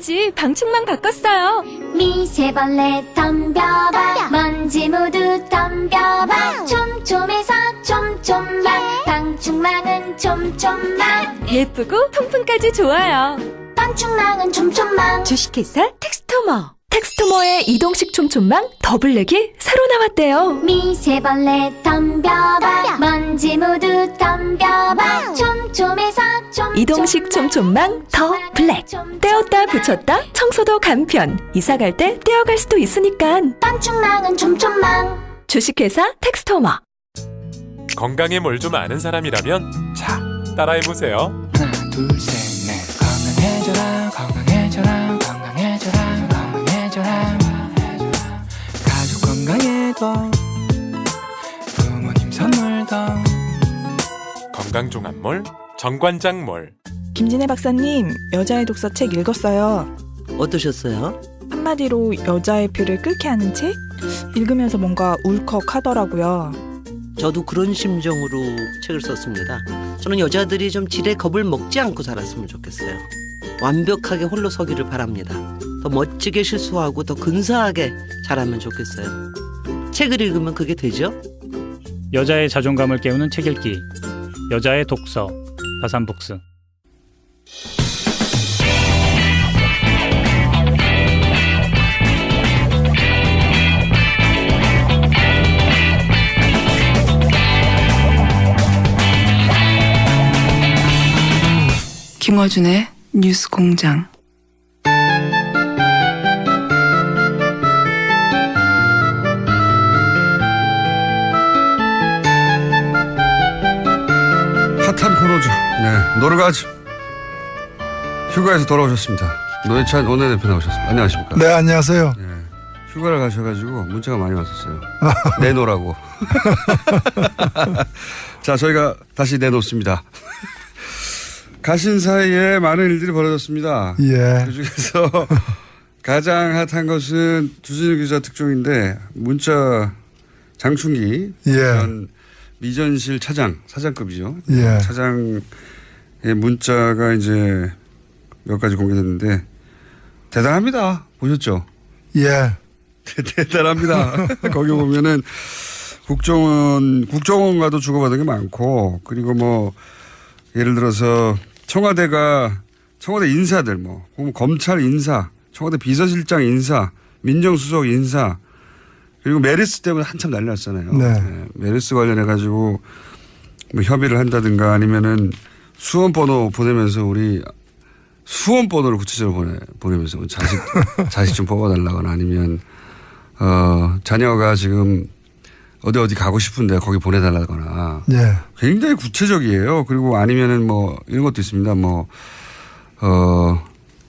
전까지 방충망 바꿨어요. 미세벌레 덤벼봐 먼지 모두 덤벼봐 촘촘해서 촘촘만 방충망은 촘촘만 예쁘고 통풍까지 좋아요. 방충망은 촘촘만 주식회사 텍스토머. 텍스토머의 이동식 촘촘망 더블랙이 새로 나왔대요. 미세벌레 덤벼봐 먼지 모두 덤벼봐 촘촘해서 촘촘만 이동식 촘촘망 더 블랙. 떼었다 붙였다 청소도 간편. 이사 갈 때 떼어갈 수도 있으니까. 방충망은 촘촘만 주식회사 텍스토머. 건강에 뭘 좀 아는 사람이라면 자, 따라해보세요. 하나 둘셋넷 건강해져라 건강해져라 건강해져라 건강해져라 가족 건강에도 부모님 선물도 건강종합몰 정관장몰. 김진애 박사님, 여자의 독서 책 읽었어요. 어떠셨어요? 한마디로 여자의 피를 끓게 하는 책? 읽으면서 뭔가 울컥하더라고요. 저도 그런 심정으로 책을 썼습니다. 저는 여자들이 좀 지레 겁을 먹지 않고 살았으면 좋겠어요. 완벽하게 홀로 서기를 바랍니다. 더 멋지게 실수하고 더 근사하게 자라면 좋겠어요. 책을 읽으면 그게 되죠? 여자의 자존감을 깨우는 책 읽기. 여자의 독서. 다산북스. 김어준의 뉴스 공장. 핫한 코너죠. 네, 노르가즘. 휴가에서 돌아오셨습니다. 노회찬 원내대표 나오셨습니다. 안녕하십니까? 네, 안녕하세요. 네, 휴가를 가셔가지고 문자가 많이 왔었어요. 내놓으라고. 자, 저희가 다시 내놓습니다. 가신 사이에 많은 일들이 벌어졌습니다. 예. 그중에서 가장 핫한 것은 주진우 기자 특종인데 문자 장충기 전 미전실 사장급이죠. 예. 차장의 문자가 이제 몇 가지 공개됐는데 대단합니다. 보셨죠? 예. 대단합니다. 거기 보면은 국정원과도 주고받은 게 많고, 그리고 뭐 예를 들어서 청와대 인사들 혹은 검찰 인사, 청와대 비서실장 인사, 민정수석 인사, 그리고 메르스 때문에 한참 난리 났잖아요. 네. 메르스 관련해가지고 뭐 협의를 한다든가 아니면은 수험번호 보내면서 우리 수험번호를 구체적으로 보내면서 자식 좀 뽑아달라거나 아니면, 자녀가 지금 어디 가고 싶은데 거기 보내달라거나. 네. 굉장히 구체적이에요. 그리고 아니면은 뭐 이런 것도 있습니다.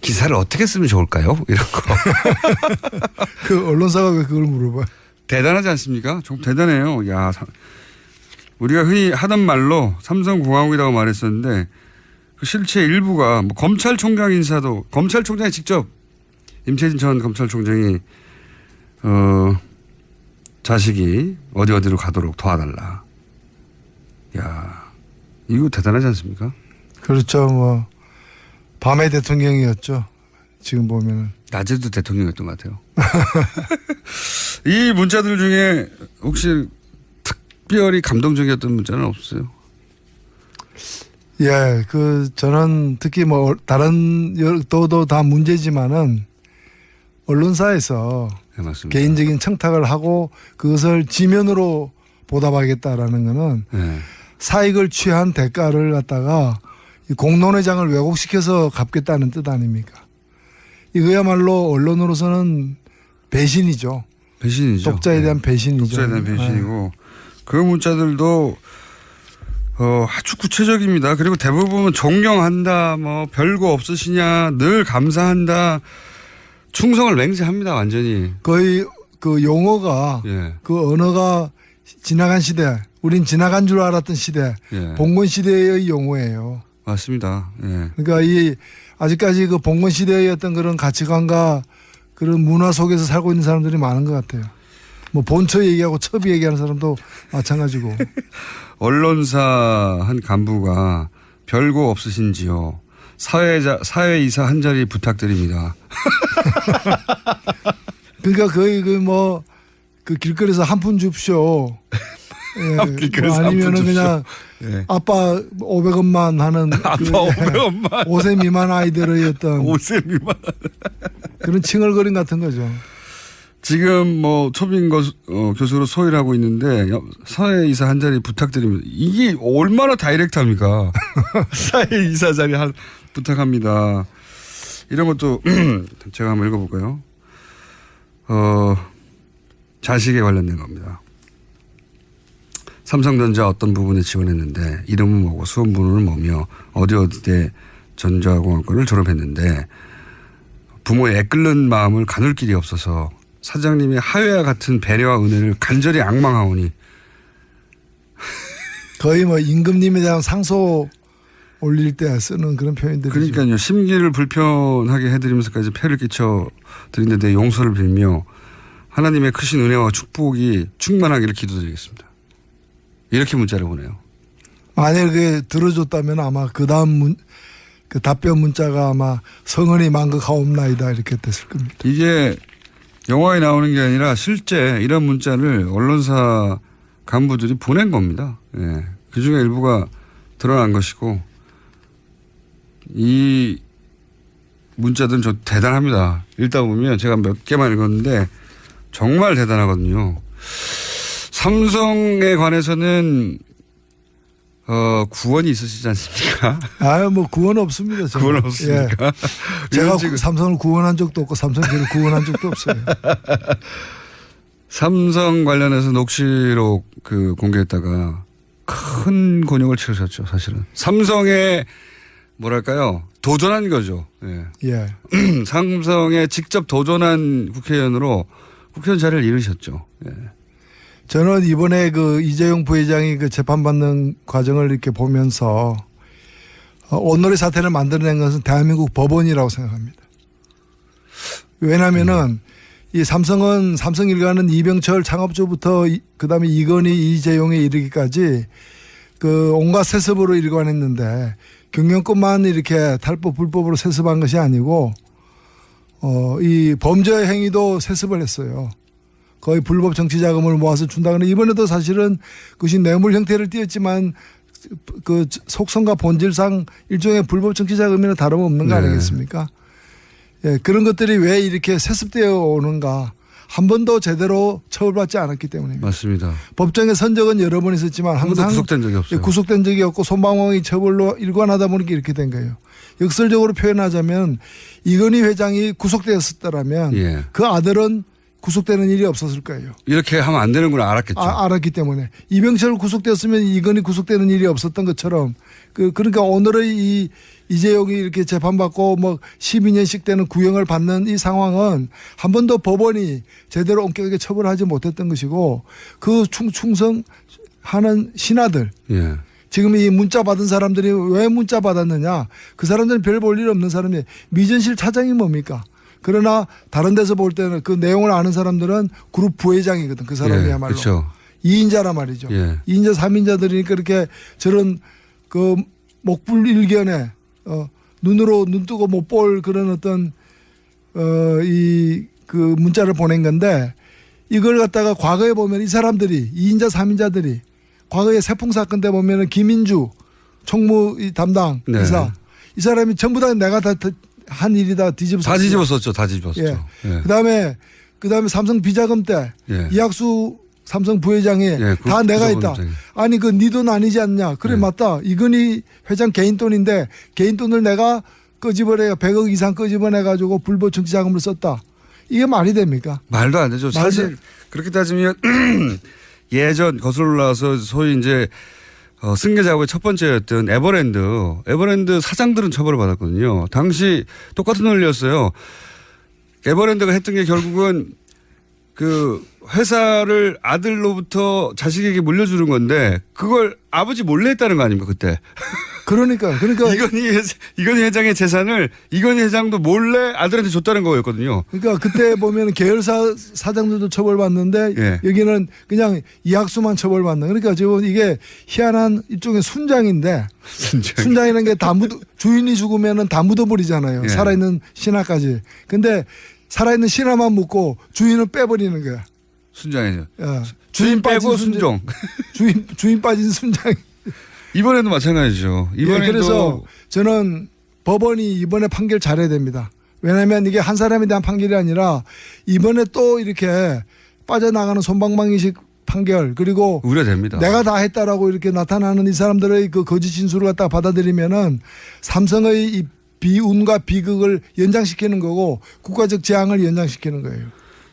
기사를 어떻게 쓰면 좋을까요? 이런 거. 그 언론사가 왜 그걸 물어봐요? 대단하지 않습니까? 좀 대단해요. 야, 우리가 흔히 하던 말로 삼성공화국이라고 말했었는데 그 실체 일부가 뭐 검찰총장이 직접 임채진 전 검찰총장이 자식이 어디로 가도록 도와달라. 야, 이거 대단하지 않습니까? 그렇죠. 뭐 밤의 대통령이었죠. 지금 보면은. 낮에도 대통령이었던 것 같아요. 이 문자들 중에 혹시 특별히 감동적이었던 문자는 없어요? 예, 저는 특히 뭐 다른 또 다 문제지만은 언론사에서 네, 맞습니다. 개인적인 청탁을 하고 그것을 지면으로 보답하겠다라는 거는 네. 사익을 취한 대가를 갖다가 이 공론회장을 왜곡시켜서 갚겠다는 뜻 아닙니까? 이거야말로 언론으로서는 배신이죠. 배신이죠. 독자에 대한 배신이죠. 독자에 대한 배신이고 그 문자들도 아주 구체적입니다. 그리고 대부분 존경한다, 뭐 별거 없으시냐, 늘 감사한다, 충성을 맹세합니다. 완전히. 거의 그 용어가 그 언어가 지나간 시대, 우린 지나간 줄 알았던 시대, 봉건 시대의 용어예요. 맞습니다. 예. 그러니까 아직까지 그 봉건 시대의 어떤 그런 가치관과 그런 문화 속에서 살고 있는 사람들이 많은 것 같아요. 뭐 본처 얘기하고 첩이 얘기하는 사람도 마찬가지고. 언론사 한 간부가 별거 없으신지요. 사회이사 한 자리 부탁드립니다. 그러니까 거의 그 길거리에서 한 푼 줍쇼. 예, 길거리에서 뭐 한 푼 아니면은 줍쇼. 그냥 예. 아빠 500원만 하는 아빠 500원만. 5세 미만 아이들의 어떤 5세 미만. 그런 칭얼거림 같은 거죠. 지금 뭐 초빙 교수로 소위를 하고 있는데 사회이사 한 자리 부탁드립니다. 이게 얼마나 다이렉트합니까? 사회이사 자리 부탁합니다. 이런 것도 제가 한번 읽어볼까요? 자식에 관련된 겁니다. 삼성전자 어떤 부분에 지원했는데 이름은 뭐고 수험번호는 뭐며 어디에 전자공학과를 졸업했는데 부모의 애끓는 마음을 가눌 길이 없어서 사장님의 하회와 같은 배려와 은혜를 간절히 악망하오니 거의 뭐 임금님에 대한 상소 올릴 때 쓰는 그런 표현들이죠. 그러니까요. 심기를 불편하게 해드리면서까지 폐를 끼쳐 드리는데 용서를 빌며 하나님의 크신 은혜와 축복이 충만하기를 기도드리겠습니다. 이렇게 문자를 보내요. 만약에 그게 들어줬다면 아마 그 다음 그 답변 문자가 아마 성은이 만극하옵나이다 이렇게 됐을 겁니다. 이게 영화에 나오는 게 아니라 실제 이런 문자를 언론사 간부들이 보낸 겁니다. 예. 그 중에 일부가 드러난 것이고 이 문자들은 저 대단합니다. 읽다 보면 제가 몇 개만 읽었는데 정말 대단하거든요. 삼성에 관해서는 구원이 있으시지 않습니까? 뭐 구원 없습니다. 저는. 구원 없습니까? 예. 제가 지금 삼성을 구원한 적도 없고 삼성이 저를 구원한 적도 없어요. 삼성 관련해서 녹취록 공개했다가 큰 곤욕을 치르셨죠, 사실은. 삼성에 뭐랄까요? 도전한 거죠. 예. 예. 삼성에 직접 도전한 국회의원으로 국회의원 자리를 잃으셨죠. 예. 저는 이번에 그 이재용 부회장이 그 재판받는 과정을 이렇게 보면서 오늘의 사태를 만들어낸 것은 대한민국 법원이라고 생각합니다. 왜냐하면은 이 삼성 일가는 이병철 창업주부터 그다음에 이건희 이재용에 이르기까지 그 온갖 세습으로 일관했는데 경영권만 이렇게 탈법 불법으로 세습한 것이 아니고 이 범죄 행위도 세습을 했어요. 거의 불법 정치 자금을 모아서 준다거나 이번에도 사실은 그것이 뇌물 형태를 띄었지만 그 속성과 본질상 일종의 불법 정치 자금이나 다름없는 거 아니겠습니까? 예, 그런 것들이 왜 이렇게 세습되어 오는가 한 번도 제대로 처벌받지 않았기 때문입니다. 맞습니다. 법정의 선적은 여러 번 있었지만 항상 구속된 적이 없어요. 구속된 적이 없고 손방망이 처벌로 일관하다 보니까 이렇게 된 거예요. 역설적으로 표현하자면 이건희 회장이 구속되었었더라면 예. 그 아들은 구속되는 일이 없었을 거예요. 이렇게 하면 안 되는 걸 알았겠죠. 알았기 때문에 이병철 구속되었으면 이건희 구속되는 일이 없었던 것처럼 그러니까 오늘의 이재용이 이렇게 재판받고 뭐 12년씩 되는 구형을 받는 이 상황은 한 번도 법원이 제대로 엄격하게 처벌하지 못했던 것이고 그 충성하는 신하들 예. 지금 이 문자 받은 사람들이 왜 문자 받았느냐 그 사람들은 별 볼 일 없는 사람이 미전실 차장이 뭡니까? 그러나 다른 데서 볼 때는 그 내용을 아는 사람들은 그룹 부회장이거든. 그 사람이야말로. 예, 그렇죠. 2인자란 말이죠. 예. 2인자, 3인자들이니까 이렇게 저런 그 목불일견에 눈으로 눈 뜨고 못 볼 그런 어떤 이 그 문자를 보낸 건데 이걸 갖다가 과거에 보면 이 사람들이 2인자, 3인자들이 과거에 세풍 사건 때 보면은 김인주 총무 담당 네. 이사 이 사람이 전부 다 내가 다 한 일이다 뒤집었었죠. 다 뒤집었었죠. 다 뒤집었었죠. 예. 예. 그다음에 삼성 비자금 때 예. 이학수 삼성 부회장이 예, 다 내가 있다. 구속원장이. 아니 그 네 돈 아니지 않냐. 그래 예. 맞다. 이건희 회장 개인 돈인데 개인 돈을 내가 끄집어내 100억 이상 끄집어내 가지고 불법 정치 자금을 썼다. 이게 말이 됩니까? 말도 안 되죠. 사실 그렇게 따지면 예전 거슬러 올라와서 소위 이제 승계 작업의 첫 번째였던 에버랜드 사장들은 처벌을 받았거든요. 당시 똑같은 논리였어요. 에버랜드가 했던 게 결국은 그 회사를 아들로부터 자식에게 물려주는 건데 그걸 아버지 몰래 했다는 거 아닙니까 그때. 그러니까 이건희 회장의 재산을 이건희 회장도 몰래 아들한테 줬다는 거였거든요. 그러니까 그때 보면 계열사 사장들도 처벌받는데 예. 여기는 그냥 이학수만 처벌받는. 그러니까 지금 이게 희한한 일종의 순장인데 순장이라는 게 다 주인이 죽으면은 다 묻어버리잖아요. 예. 살아있는 신하까지. 근데 살아있는 신하만 묻고 주인을 빼버리는 거야. 순장이죠. 야, 주인 빼고 순종. 주인 빠진 순장. 이번에도 마찬가지죠. 이번에도 예, 그래서 저는 법원이 이번에 판결 잘해야 됩니다. 왜냐하면 이게 한 사람에 대한 판결이 아니라 이번에 또 이렇게 빠져나가는 솜방망이식 판결 그리고 우려됩니다. 내가 다 했다라고 이렇게 나타나는 이 사람들의 그 거짓 진술을 갖다가 받아들이면은 삼성의 이 비운과 비극을 연장시키는 거고 국가적 재앙을 연장시키는 거예요.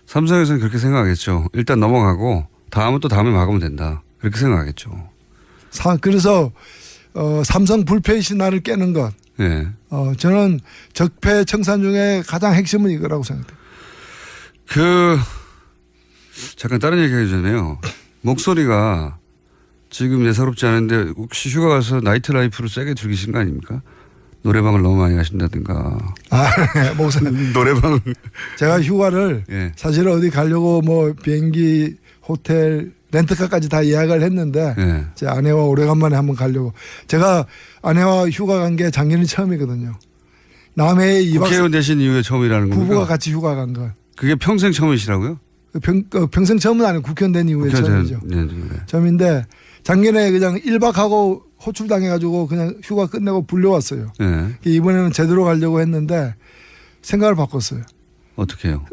삼성에서는 그렇게 생각하겠죠. 일단 넘어가고 다음은 또 다음에 막으면 된다. 그렇게 생각하겠죠. 그래서 삼성 불패의 신화를 깨는 것. 네. 저는 적폐 청산 중에 가장 핵심은 이거라고 생각해요. 잠깐 다른 얘기 하기 전에요. 목소리가 지금 예사롭지 않은데 혹시 휴가 가서 나이트 라이프를 세게 즐기신 거 아닙니까? 노래방을 너무 많이 가신다든가. 목소리. 노래방. 제가 휴가를 예. 사실은 어디 가려고 뭐 비행기, 호텔, 렌트카까지 다 예약을 했는데 예. 제 아내와 오래간만에 한번 가려고. 제가 아내와 휴가 간 게 작년이 처음이거든요. 남해에 2박 국회의원 되신 이후에 처음이라는 겁니까? 부부가 같이 휴가 간 거. 그게 평생 처음이시라고요? 평생 처음은 아니고 국회의원 된 이후에 처음이죠. 네. 처음인데 작년에 그냥 1박하고 호출당해가지고 그냥 휴가 끝내고 불려왔어요. 네. 이번에는 제대로 가려고 했는데 생각을 바꿨어요. 어떻게 해요?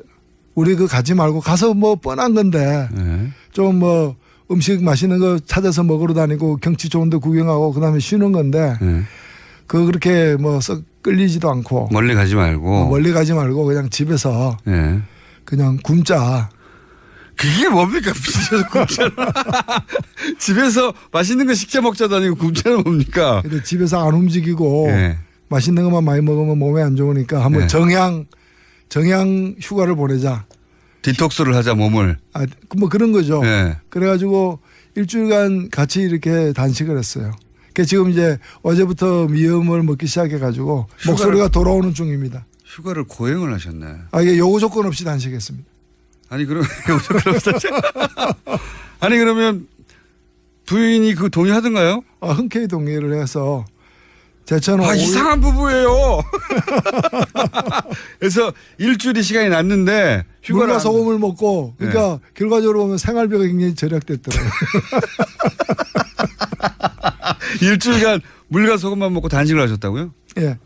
우리 가지 말고 가서 뭐 뻔한 건데 네. 좀 뭐 음식 맛있는 거 찾아서 먹으러 다니고 경치 좋은 데 구경하고 그다음에 쉬는 건데 네. 그렇게 뭐 썩 끌리지도 않고 멀리 가지 말고. 멀리 가지 말고 그냥 집에서 네. 그냥 굶자. 그게 뭡니까? 굶자는. 집에서 맛있는 거 시켜 먹자도 아니고 굶자는 뭡니까? 근데 집에서 안 움직이고 네. 맛있는 것만 많이 먹으면 몸에 안 좋으니까 한번 네. 정향 휴가를 보내자. 디톡스를 하자 몸을. 뭐 그런 거죠. 네. 그래가지고 일주일간 같이 이렇게 단식을 했어요. 그러니까 지금 이제 어제부터 미음을 먹기 시작해가지고 목소리가 돌아오는 중입니다. 휴가를 고행을 하셨네. 이게 요구 조건 없이 단식했습니다. 아니 그럼 아니 그러면 부인이 그 동의하던가요? 흔쾌히 동의를 해서 제처는 이상한 부부예요. 그래서 일주일이 시간이 났는데 휴가를 물과 소금을 먹고 그러니까 네. 결과적으로 보면 생활비가 굉장히 절약됐더라고요. 일주일간 물과 소금만 먹고 단식을 하셨다고요? 예,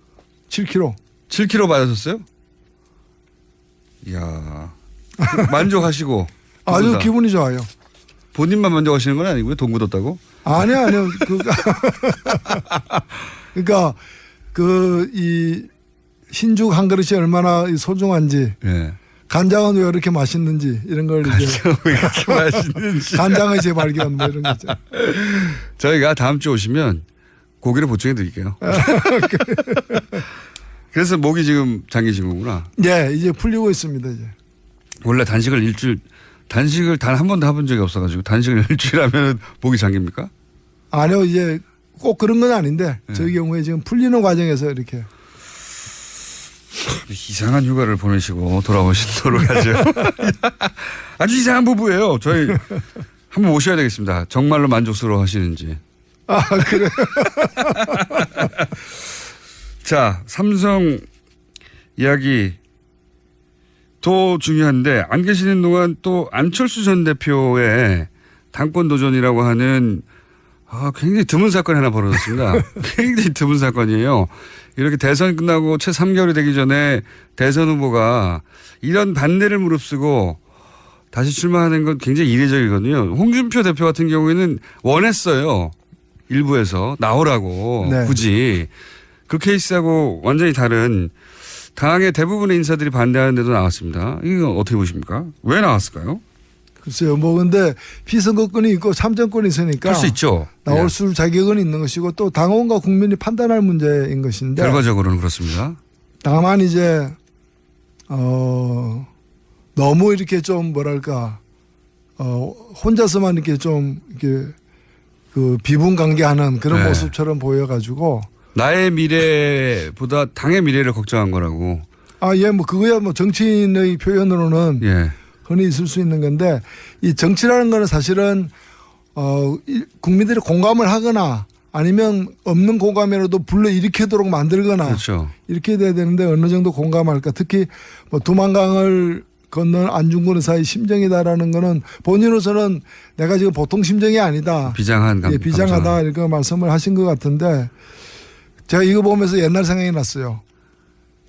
7kg. 7kg 받으셨어요? 이야 만족하시고 아주 기분이 좋아요. 본인만 만족하시는 건 아니고요? 돈 묻었다고? 아니요. 그러니까 이 흰죽 한 그릇이 얼마나 소중한지 네. 간장은 왜 이렇게 맛있는지 이런 걸 이제 왜 이렇게 맛있는지 간장의 재발견 뭐 이런 거죠. 저희가 다음 주 오시면 고기를 보충해 드릴게요. 그래서 목이 지금 잠기신 거구나. 네, 이제 풀리고 있습니다. 이제. 원래 단식을 단 한 번도 해본 적이 없어가지고 단식을 일주일 하면 목이 잠깁니까? 아니요, 이제 꼭 그런 건 아닌데 저희 경우에 지금 풀리는 과정에서 이렇게. 이상한 휴가를 보내시고 돌아오시도록 하죠. 아주 이상한 부부예요. 저희 한번 모셔야 되겠습니다. 정말로 만족스러워 하시는지. 그래. 자, 삼성 이야기 더 중요한데 안 계시는 동안 또 안철수 전 대표의 당권 도전이라고 하는 굉장히 드문 사건이 하나 벌어졌습니다. 굉장히 드문 사건이에요. 이렇게 대선 끝나고 채 3개월이 되기 전에 대선 후보가 이런 반대를 무릅쓰고 다시 출마하는 건 굉장히 이례적이거든요. 홍준표 대표 같은 경우에는 원했어요. 일부에서 나오라고 네. 굳이. 그 케이스하고 완전히 다른 당의 대부분의 인사들이 반대하는데도 나왔습니다. 이거 어떻게 보십니까? 왜 나왔을까요? 글쎄요. 뭐 근데 피선거권이 있고 참정권이 있으니까 할 수 있죠. 나올 수 자격은 있는 것이고 또 당원과 국민이 판단할 문제인 것인데 결과적으로는 그렇습니다. 다만 이제 너무 이렇게 좀 뭐랄까 혼자서만 이렇게 좀 이렇게 그 비분관계하는 그런 네. 모습처럼 보여가지고 나의 미래보다 당의 미래를 걱정한 거라고. 뭐 그거야 뭐 정치인의 표현으로는 예. 흔히 있을 수 있는 건데 이 정치라는 거는 사실은 국민들이 공감을 하거나 아니면 없는 공감이라도 불러일으키도록 만들거나 그렇죠. 이렇게 돼야 되는데 어느 정도 공감할까. 특히 뭐 두만강을 건넌 안중근 의사의 심정이다라는 거는 본인으로서는 내가 지금 보통 심정이 아니다. 비장한 감. 비장하다 이렇게 말씀을 하신 것 같은데 제가 이거 보면서 옛날 생각이 났어요.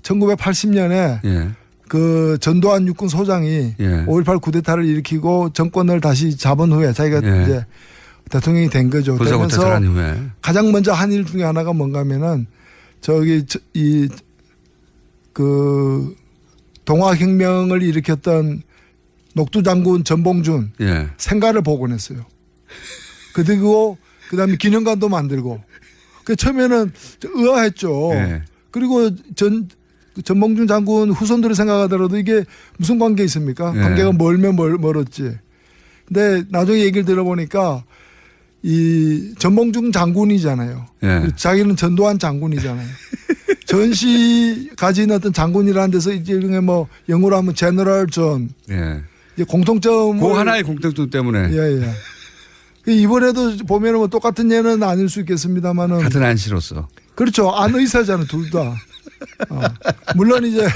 1980년에 예. 그 전두환 육군 소장이 예. 5.18 쿠데타를 일으키고 정권을 다시 잡은 후에 자기가 예. 이제 대통령이 된 거죠. 군사고퇴를 되면서 한 이후에. 가장 먼저 한 일 중에 하나가 뭔가 하면은 그 동아혁명을 일으켰던 녹두 장군 전봉준 예. 생가를 복원했어요. 그리고 그다음에 기념관도 만들고. 그 처음에는 의아했죠. 예. 그리고 전봉준 장군 후손들을 생각하더라도 이게 무슨 관계 있습니까? 예. 관계가 멀면 멀었지. 근데 나중에 얘기를 들어보니까 이 전봉준 장군이잖아요. 예. 자기는 전두환 장군이잖아요. 전시 가진 어떤 장군이라는 데서 이제 뭐 영어로 하면 제너럴 존. 예. 이제 공통점. 그 하나의 공통점 때문에. 예. 이번에도 보면은 뭐 똑같은 예는 아닐 수 있겠습니다만은. 같은 안시로서. 그렇죠. 안 의사잖아요, 둘 다. 물론 이제.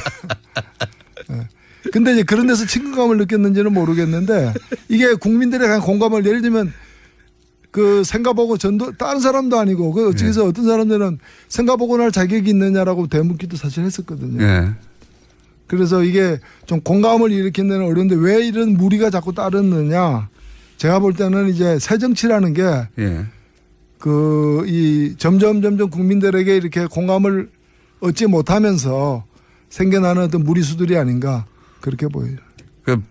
근데 이제 그런 데서 친근감을 느꼈는지는 모르겠는데 이게 국민들의 그냥 공감을 예를 들면 그 생가보고 다른 사람도 아니고 그 어찌해서 어떤 사람들은 생가보고날 자격이 있느냐라고 대묻기도 사실 했었거든요. 예. 그래서 이게 좀 공감을 일으키는 데는 어려운데 왜 이런 무리가 자꾸 따르느냐. 제가 볼 때는 이제 새 정치라는 게 예. 이 점점 국민들에게 이렇게 공감을 얻지 못하면서 생겨나는 어떤 무리수들이 아닌가 그렇게 보여요. 그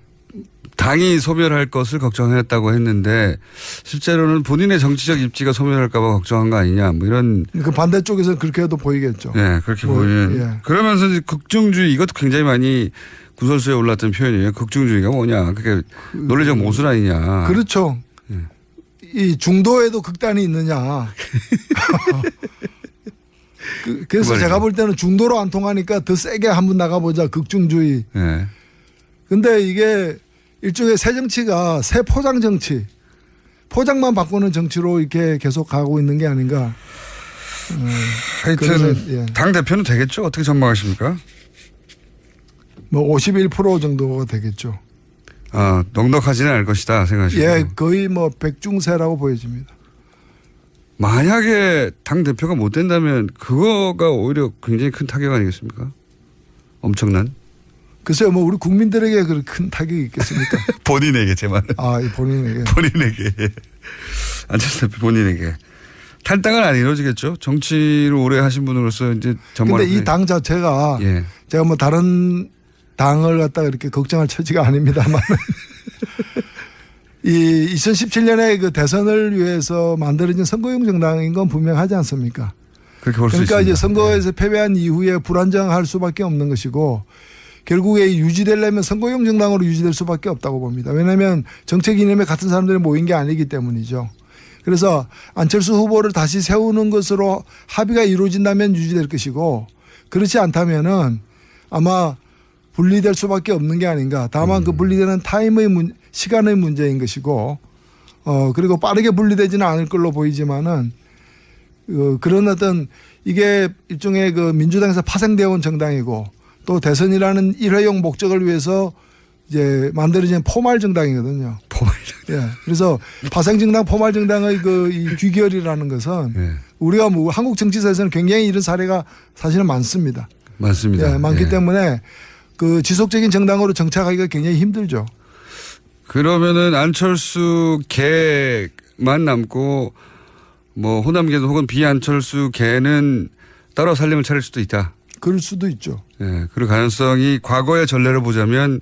당이 소멸할 것을 걱정했다고 했는데 실제로는 본인의 정치적 입지가 소멸할까 봐 걱정한 거 아니냐 뭐 이런. 그 반대쪽에서 그렇게도 보이겠죠. 네, 그렇게 뭐, 보이는. 예. 그러면서 이제 극중주의 이것도 굉장히 많이 구설수에 올랐던 표현이에요. 극중주의가 뭐냐. 그게 논리적 모순 아니냐. 그렇죠. 예. 이 중도에도 극단이 있느냐. 그래서 그 제가 볼 때는 중도로 안 통하니까 더 세게 한번 나가보자. 극중주의. 네. 근데 이게 일종의 새 정치가 새 포장 정치. 포장만 바꾸는 정치로 이렇게 계속 가고 있는 게 아닌가. 하여튼 그래서, 예. 당 대표는 되겠죠. 어떻게 전망하십니까? 뭐 51% 정도가 되겠죠. 넉넉하지는 않을 것이다 생각하시고. 예, 거의 뭐 백중세라고 보여집니다. 만약에 당 대표가 못 된다면 그거가 오히려 굉장히 큰 타격 아니겠습니까? 엄청난. 글쎄요, 뭐 우리 국민들에게 그런 큰 타격이 있겠습니까? 본인에게 제 말은. 본인에게. 본인에게. 안철수 대표 본인에게. 탈당은 안 이루어지겠죠. 정치를 오래 하신 분으로서 이제 전망을. 근데 이 당 자체가 예. 제가 뭐 다른 당을 갖다가 이렇게 걱정할 처지가 아닙니다만 이 2017년에 그 대선을 위해서 만들어진 선거용 정당인 건 분명하지 않습니까? 그렇게 볼 수 있습니다. 그러니까 이제 선거에서 패배한 이후에 불안정할 수밖에 없는 것이고 결국에 유지되려면 선거용 정당으로 유지될 수밖에 없다고 봅니다. 왜냐하면 정책 이념에 같은 사람들이 모인 게 아니기 때문이죠. 그래서 안철수 후보를 다시 세우는 것으로 합의가 이루어진다면 유지될 것이고 그렇지 않다면은 아마 분리될 수밖에 없는 게 아닌가. 다만 그 분리되는 시간의 문제인 것이고 그리고 빠르게 분리되지는 않을 걸로 보이지만은 그런 어떤 이게 일종의 그 민주당에서 파생되어 온 정당이고 또 대선이라는 일회용 목적을 위해서 이제 만들어진 포말 정당이거든요. 포말 예. 그래서 파생 정당, 포말 정당의 이 귀결이라는 것은 예. 우리가 뭐 한국 정치사에서는 굉장히 이런 사례가 사실은 많습니다. 맞습니다. 예, 많기 예. 때문에 그 지속적인 정당으로 정착하기가 굉장히 힘들죠. 그러면은 안철수 개만 남고 뭐 호남계도 혹은 비안철수 개는 따로 살림을 차릴 수도 있다. 그럴 수도 있죠. 예, 그럴 가능성이 과거의 전례를 보자면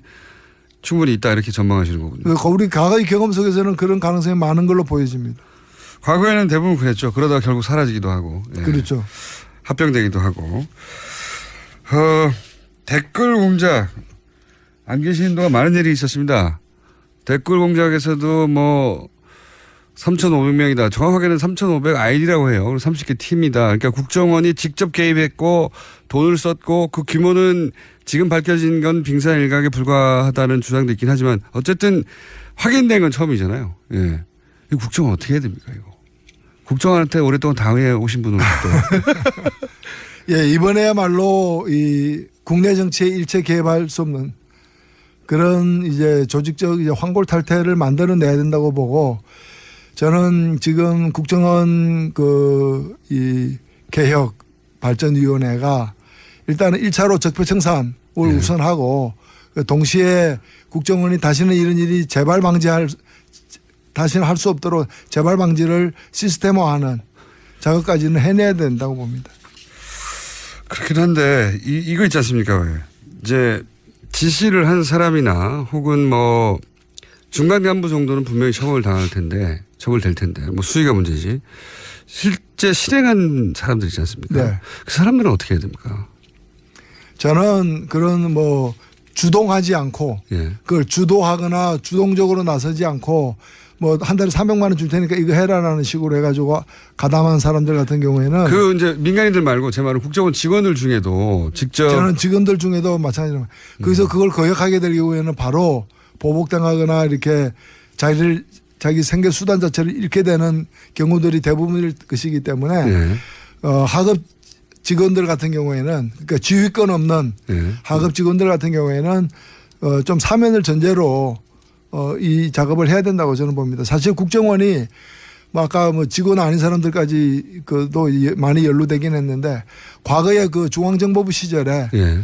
충분히 있다 이렇게 전망하시는 거군요. 우리 과거의 경험 속에서는 그런 가능성이 많은 걸로 보여집니다. 과거에는 대부분 그랬죠. 그러다가 결국 사라지기도 하고. 예. 그렇죠. 합병되기도 하고. 댓글 공작 안 계시는 동안 많은 일이 있었습니다. 댓글 공작에서도 뭐 3,500명이다. 정확하게는 3,500 아이디라고 해요. 30개 팀이다. 그러니까 국정원이 직접 개입했고 돈을 썼고 그 규모는 지금 밝혀진 건 빙산일각에 불과하다는 주장도 있긴 하지만 어쨌든 확인된 건 처음이잖아요. 예. 이 국정원 어떻게 해야 됩니까, 이거? 국정원한테 오랫동안 당해 오신 분은 또. 예, 이번에야말로 이 국내 정치에 일체 개입할 수 없는 그런 이제 조직적 이제 환골탈태를 만들어내야 된다고 보고 저는 지금 국정원 이 개혁 발전위원회가 일단은 1차로 적폐청산을 우선하고 동시에 국정원이 다시는 이런 일이 다시는 할 수 없도록 재발 방지를 시스템화하는 작업까지는 해내야 된다고 봅니다. 그렇긴 한데 이거 있지 않습니까? 왜? 이제 지시를 한 사람이나 혹은 뭐 중간 간부 정도는 분명히 처벌될 텐데 뭐 수위가 문제지. 실제 실행한 사람들 있지 않습니까? 네. 그 사람들은 어떻게 해야 됩니까? 저는 그런 뭐 주동하지 않고 예. 그걸 주도하거나 주동적으로 나서지 않고 뭐 한 달에 300만 원 줄 테니까 이거 해라라는 식으로 해가지고 가담한 사람들 같은 경우에는 그 이제 민간인들 말고 제 말은 국정원 직원들 중에도 직접 저는 직원들 중에도 마찬가지로 거기서 그걸 거역하게 될 경우에는 바로 보복당하거나 이렇게 자기 생계 수단 자체를 잃게 되는 경우들이 대부분일 것이기 때문에 예. 하급 직원들 같은 경우에는 그러니까 지휘권 없는 예. 하급 직원들 같은 경우에는 좀 사면을 전제로 이 작업을 해야 된다고 저는 봅니다. 사실 국정원이 뭐 아까 뭐 직원 아닌 사람들까지 그도 많이 연루되긴 했는데 과거에 그 중앙정보부 시절에 예.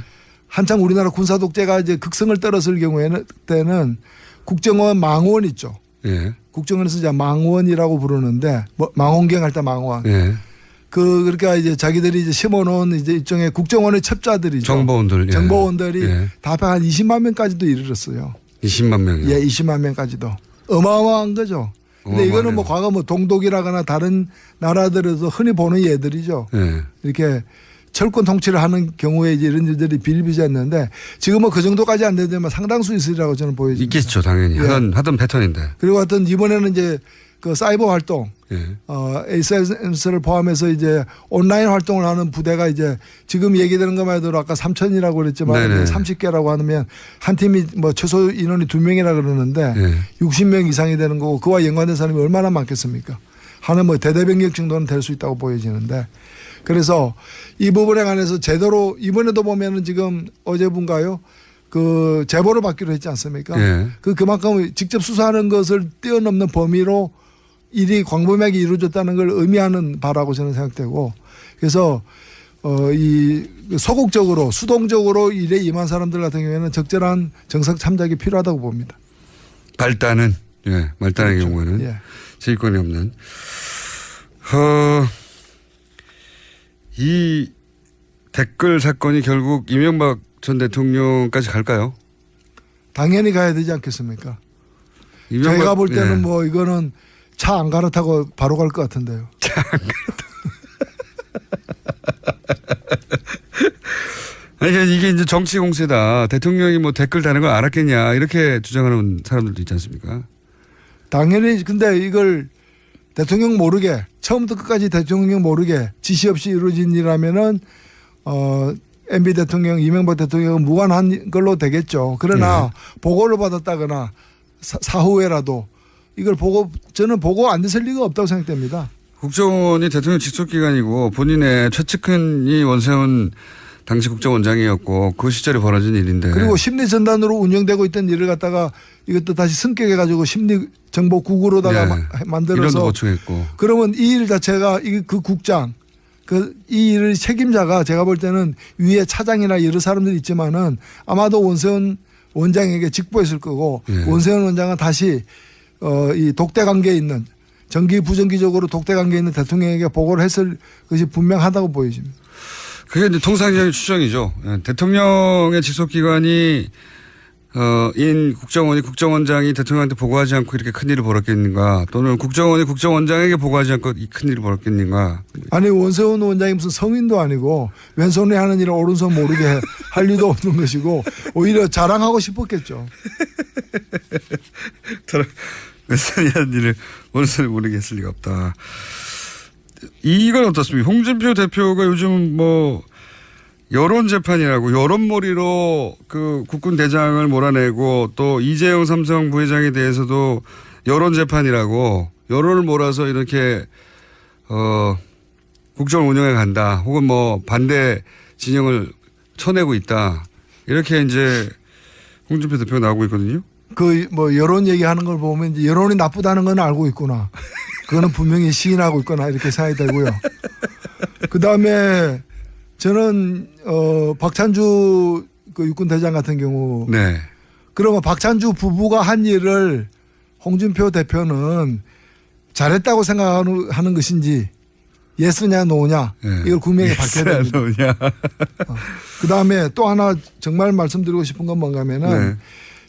한창 우리나라 군사 독재가 이제 극성을 떨었을 경우에는 때는 국정원 망원 있죠. 예. 국정원에서 이제 망원이라고 부르는데 뭐 망원경 할 때 망원. 예. 그러니까 이제 자기들이 이제 심어놓은 이제 일종의 국정원의 첩자들이죠. 정보원들. 예. 정보원들이 예. 다 합해 한 20만 명까지도 이르렀어요. 20만 명이요. 예, 20만 명까지도. 어마어마한 거죠. 근데 이거는 어마어마하네요. 뭐 과거 뭐 동독이라거나 다른 나라들에서 흔히 보는 예들이죠. 예. 이렇게 철권 통치를 하는 경우에 이제 이런 일들이 비일비재했는데 지금 뭐 그 정도까지 안 되지만 상당수 있으리라고 저는 보여집니다. 있겠죠, 당연히. 예. 하던 패턴인데. 그리고 하여튼 이번에는 이제 그 사이버 활동, 예. SNS를 포함해서 이제 온라인 활동을 하는 부대가 이제 지금 얘기되는 것만 해도 아까 3,000이라고 그랬지만 네네. 30개라고 하면 한 팀이 뭐 최소 인원이 2명이라 그러는데 예. 60명 이상이 되는 거고 그와 연관된 사람이 얼마나 많겠습니까? 하는 뭐 대대변경 정도는 될 수 있다고 보여지는데 그래서 이 부분에 관해서 제대로 이번에도 보면은 지금 어제분가요? 그 제보를 받기로 했지 않습니까? 예. 그만큼 직접 수사하는 것을 뛰어넘는 범위로 일이 광범위하게 이루어졌다는 걸 의미하는 바라고 저는 생각되고 그래서 이 소극적으로 수동적으로 일에 임한 사람들 같은 경우에는 적절한 정상 참작이 필요하다고 봅니다. 말단의 그렇죠. 경우에는 예. 지휘권이 없는. 이 댓글 사건이 결국 이명박 전 대통령까지 갈까요? 당연히 가야 되지 않겠습니까? 이명박- 제가 볼 때는 예. 뭐 이거는 차 안 갈아타고 바로 갈 것 같은데요. 아니 이게 이제 정치 공세다. 대통령이 뭐 댓글 다는 걸 알았겠냐 이렇게 주장하는 사람들도 있지 않습니까? 당연히 근데 이걸 대통령 모르게 처음부터 끝까지 대통령 모르게 지시 없이 이루어진 일이라면은 MB 대통령 이명박 대통령은 무관한 걸로 되겠죠. 그러나 보고를 받았다거나 사후에라도 이걸 저는 보고 안 됐을 리가 없다고 생각됩니다. 국정원이 대통령 직속기관이고 본인의 최측근이 원세훈 당시 국정원장이었고 그 시절에 벌어진 일인데. 그리고 심리전단으로 운영되고 있던 일을 갖다가 이것도 다시 승격해가지고 심리정보국으로다가 만들어서. 이론도 보충했고. 그러면 이 일 자체가 그 국장 이 일의 책임자가 제가 볼 때는 위에 차장이나 여러 사람들이 있지만은 아마도 원세훈 원장에게 직보했을 거고 원세훈 원장은 다시 이 독대 관계에 있는 정기 부정기적으로 독대 관계에 있는 대통령에게 보고를 했을 것이 분명하다고 보여집니다. 그게 이제 통상적인 추정이죠. 대통령의 직속기관이 인 국정원이 국정원장이 대통령한테 보고하지 않고 이렇게 큰일을 벌였겠는가 또는 국정원이 국정원장에게 보고하지 않고 이 큰일을 벌였겠는가. 아니 원세훈 원장이 무슨 성인도 아니고 왼손에 하는 일을 오른손 모르게 할 리도 없는 것이고 오히려 자랑하고 싶었겠죠. 몇 일을 어느 사람이 모르겠을 리가 없다. 이건 어떻습니까? 홍준표 대표가 요즘 뭐 여론 재판이라고 여론몰이로 그 국군 대장을 몰아내고 또 이재용 삼성 부회장에 대해서도 여론 재판이라고 여론을 몰아서 이렇게 국정을 운영해 간다. 혹은 뭐 반대 진영을 쳐내고 있다. 이렇게 이제 홍준표 대표가 나오고 있거든요. 그 뭐 여론 얘기하는 걸 보면 이제 여론이 나쁘다는 건 알고 있구나. 그거는 분명히 시인하고 있거나 이렇게 생각이 되고요. 그 다음에 저는 박찬주 그 육군 대장 같은 경우, 네. 그러면 박찬주 부부가 한 일을 홍준표 대표는 잘했다고 생각하는 것인지 예스냐 노냐 네. 이걸 분명히 밝혀야 됩니다. 그 다음에 또 하나 정말 말씀드리고 싶은 건 뭔가 하면은 네.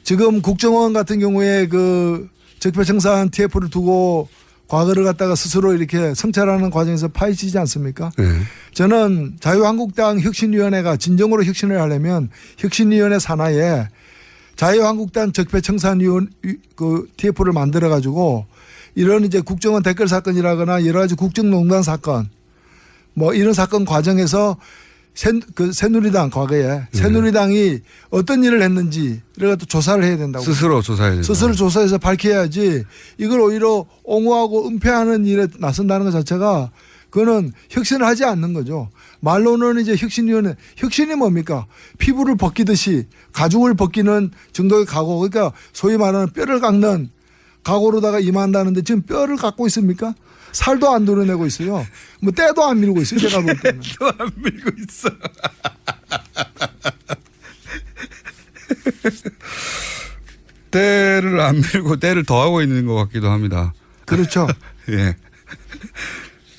지금 국정원 같은 경우에 그 적폐청산 TF를 두고 과거를 갖다가 스스로 이렇게 성찰하는 과정에서 파헤치지 않습니까? 네. 저는 자유한국당 혁신위원회가 진정으로 혁신을 하려면 혁신위원회 산하에 자유한국당 적폐청산위원 그 TF를 만들어 가지고 이런 이제 국정원 댓글 사건이라거나 여러 가지 국정농단 사건 뭐 이런 사건 과정에서 새누리당 과거에 새누리당이 어떤 일을 했는지를 갖다 조사를 해야 된다고. 스스로 조사해야 된다. 스스로 조사해서 밝혀야지 이걸 오히려 옹호하고 은폐하는 일에 나선다는 것 자체가 그거는 혁신을 하지 않는 거죠. 말로는 이제 혁신위원회, 혁신이 뭡니까? 피부를 벗기듯이 가죽을 벗기는 정도의 각오. 그러니까 소위 말하는 뼈를 깎는 각오로다가 임한다는데 지금 뼈를 깎고 있습니까? 살도 안 도려내고 있어요. 뭐 때도 안 밀고 있어요. 제가 볼 때는. 때도 안 밀고 있어. 때를 안 밀고 때를 더하고 있는 것 같기도 합니다. 그렇죠. 예.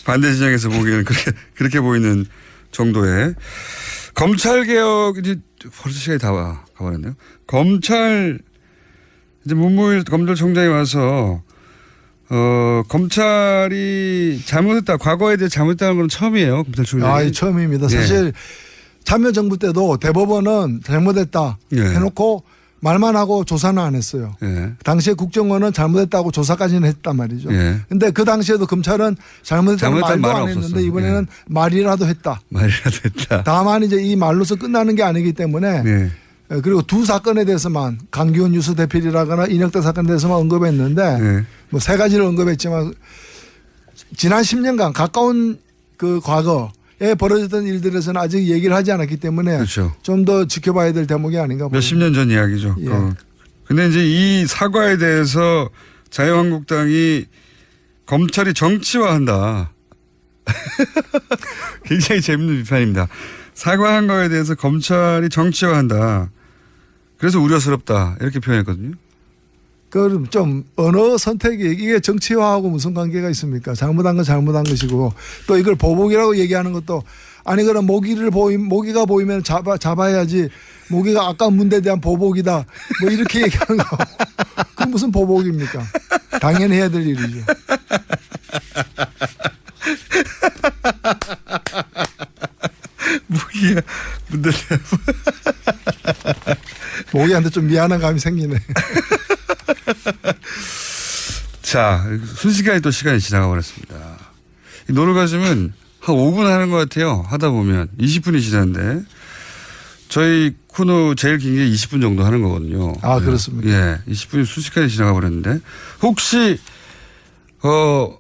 반대 진영에서 보기에는 그렇게 보이는 정도의 검찰 개혁 이제 벌써 시간이 다 가버렸네요. 검찰 이제 문무일 검찰총장이 와서 검찰이 잘못했다 과거에 대해 잘못했다는 건 처음이에요. 검찰총장이. 처음입니다. 예. 사실 참여정부 때도 대법원은 잘못했다 예. 해놓고 말만 하고 조사는 안 했어요. 예. 당시에 국정원은 잘못했다고 조사까지는 했단 말이죠. 그런데 예. 그 당시에도 검찰은 잘못했다는 말도 말 안 없었어. 했는데 이번에는 예. 말이라도 했다. 말이라도 했다. 다만 이제 이 말로서 끝나는 게 아니기 때문에 예. 그리고 두 사건에 대해서만 강기훈 뉴스 대필이라거나 인혁대 사건에 대해서만 언급했는데 예. 뭐 세 가지를 언급했지만 지난 10년간 가까운 그 과거에 벌어졌던 일들에서는 아직 얘기를 하지 않았기 때문에 그렇죠. 좀 더 지켜봐야 될 대목이 아닌가 봅니다. 몇십 년 전 이야기죠. 예. 근데 이제 이 사과에 대해서 자유한국당이 검찰이 정치화한다. 굉장히 재밌는 비판입니다. 사과한 거에 대해서 검찰이 정치화한다. 그래서 우려스럽다. 이렇게 표현했거든요. 그럼 좀 언어 선택이 이게 정치화하고 무슨 관계가 있습니까? 잘못한 건 잘못한 것이고 또 이걸 보복이라고 얘기하는 것도 아니 그럼 모기가 보이면 잡아야지 모기가 아까 문제에 대한 보복이다 뭐 이렇게 얘기하는 거 그건 무슨 보복입니까? 당연히 해야 될 일이죠. 모기가 문제 모기한테 좀 미안한 감이 생기네. 자, 순식간에 또 시간이 지나가 버렸습니다. 이 노르가즘은 한 5분 하는 것 같아요. 하다 보면 20분이 지났는데 저희 코너 제일 긴 게 20분 정도 하는 거거든요. 아, 그렇습니까? 예, 20분이 순식간에 지나가 버렸는데 혹시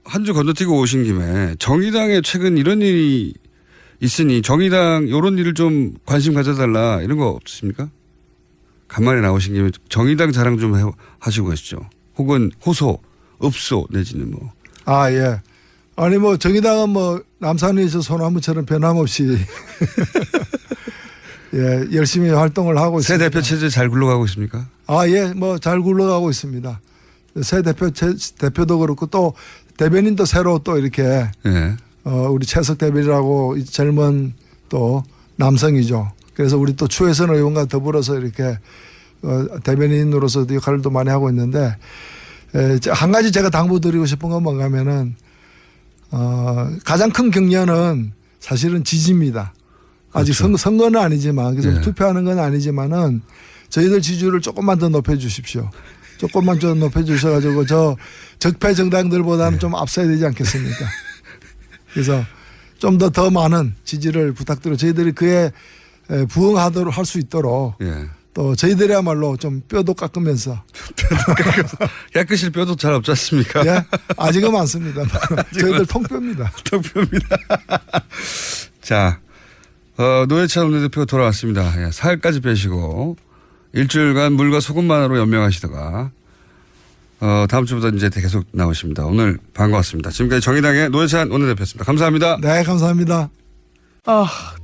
한 주 건너뛰고 오신 김에 정의당에 최근 이런 일이 있으니 정의당 이런 일을 좀 관심 가져달라 이런 거 없으십니까? 간만에 나오신 김에 정의당 자랑 좀 하시고 가시죠. 혹은 호소, 읍소 내지는 뭐. 아, 예. 아니 뭐 정의당은 뭐 남산에서 소나무처럼 변함없이 예, 열심히 활동을 하고 새 있습니다. 대표 체제 잘 굴러가고 있습니까? 아, 예. 뭐 잘 굴러가고 있습니다. 새 대표도 그렇고 또 대변인도 새로 또 이렇게 예. 우리 최석 대변이라고 젊은 또 남성이죠. 그래서 우리 또 추혜선 의원과 더불어서 이렇게 대변인으로서 역할을 또 많이 하고 있는데 한 가지 제가 당부드리고 싶은 건 뭔가 하면은 가장 큰 격려는 사실은 지지입니다. 아직 그렇죠. 선거는 아니지만 그래서 예. 투표하는 건 아니지만은 저희들 지지율을 조금만 더 높여 주십시오. 조금만 좀 높여주셔가지고 저 적폐 정당들보다는 좀 앞서야 되지 않겠습니까? 그래서 좀 더 많은 지지를 부탁드려 저희들이 그에 부응하도록 할 수 있도록 예. 또 저희들이야말로 좀 뼈도 깎으면서 깎으실 뼈도 잘 없지 않습니까? 예? 아직은 많습니다. 저희들 통뼈입니다. 통뼈입니다. 자, 노회찬 원내대표가 돌아왔습니다. 예, 살까지 빼시고 일주일간 물과 소금만으로 연명하시다가 다음 주부터 이제 계속 나오십니다. 오늘 반가웠습니다. 지금까지 정의당의 노회찬 원내대표였습니다. 감사합니다. 네, 감사합니다.